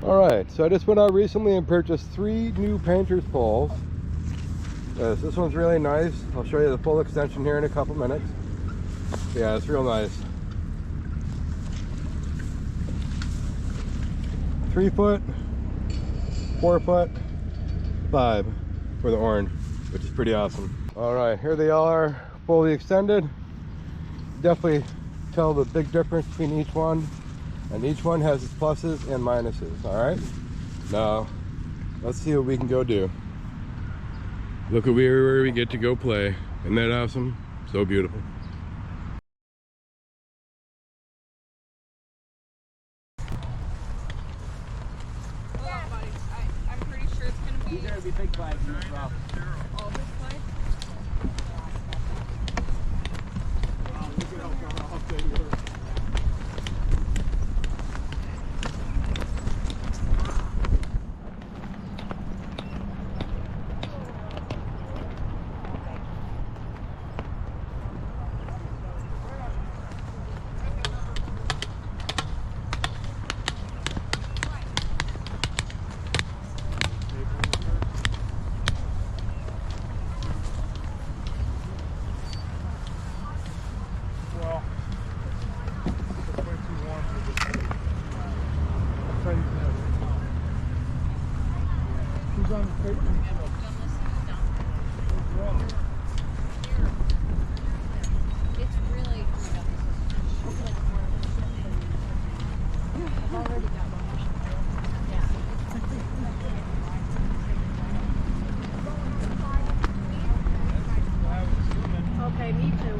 Alright, so I just went out recently and purchased 3 new painter's poles. This one's really nice. I'll show you the full extension here in a couple minutes. Yeah, it's real nice. 3 foot, 4 foot, 5 for the orange, which is pretty awesome. Alright, here they are, fully extended. Definitely tell the big difference between each one. And each one has its pluses and minuses, all right? Now, let's see what we can go do. Look at where we get to go play. Isn't that awesome? So beautiful. Yeah, buddy. I'm pretty sure it's going to be... These are going to be big flags as well. All big flags? Wow, look at how far off they were. Okay, me too.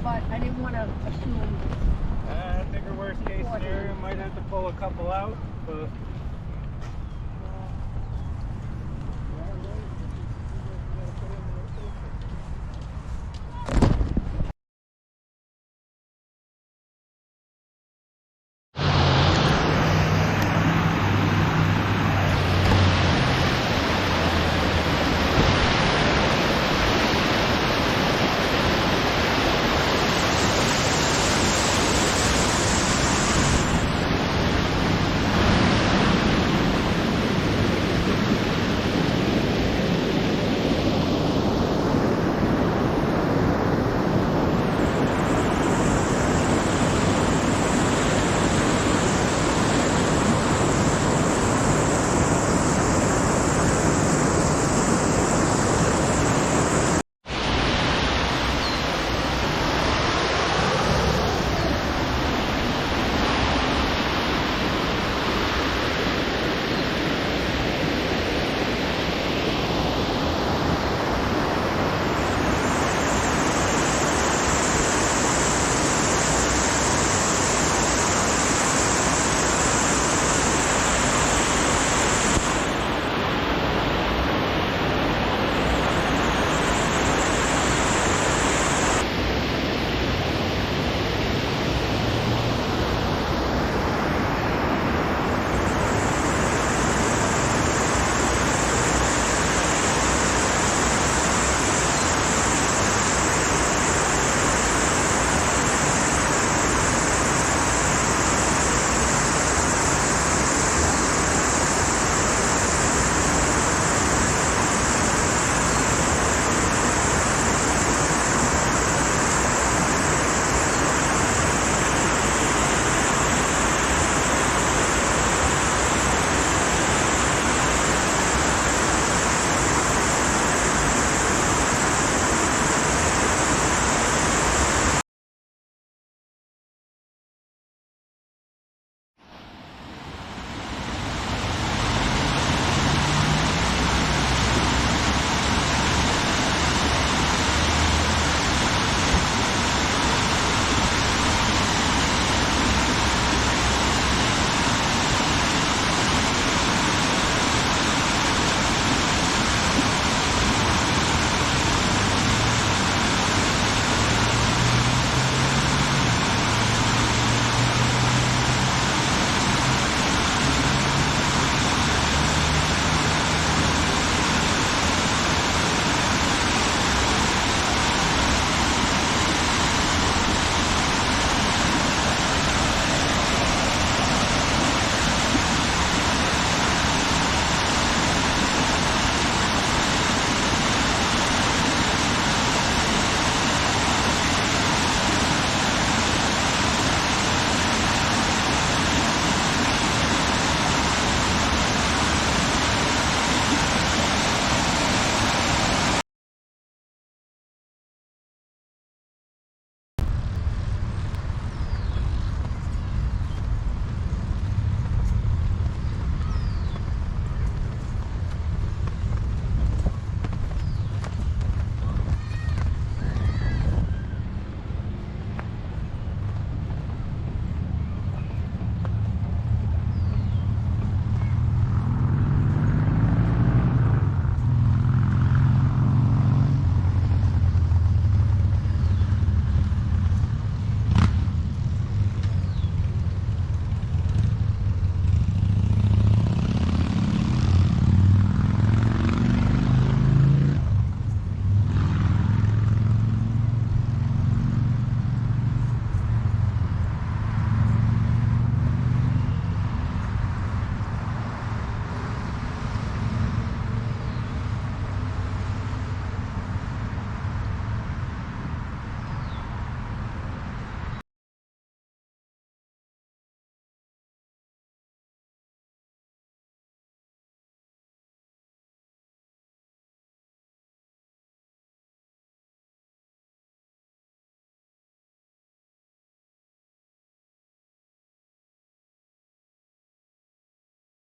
But I didn't want to assume. I figure worst case scenario, might have to pull a couple out, but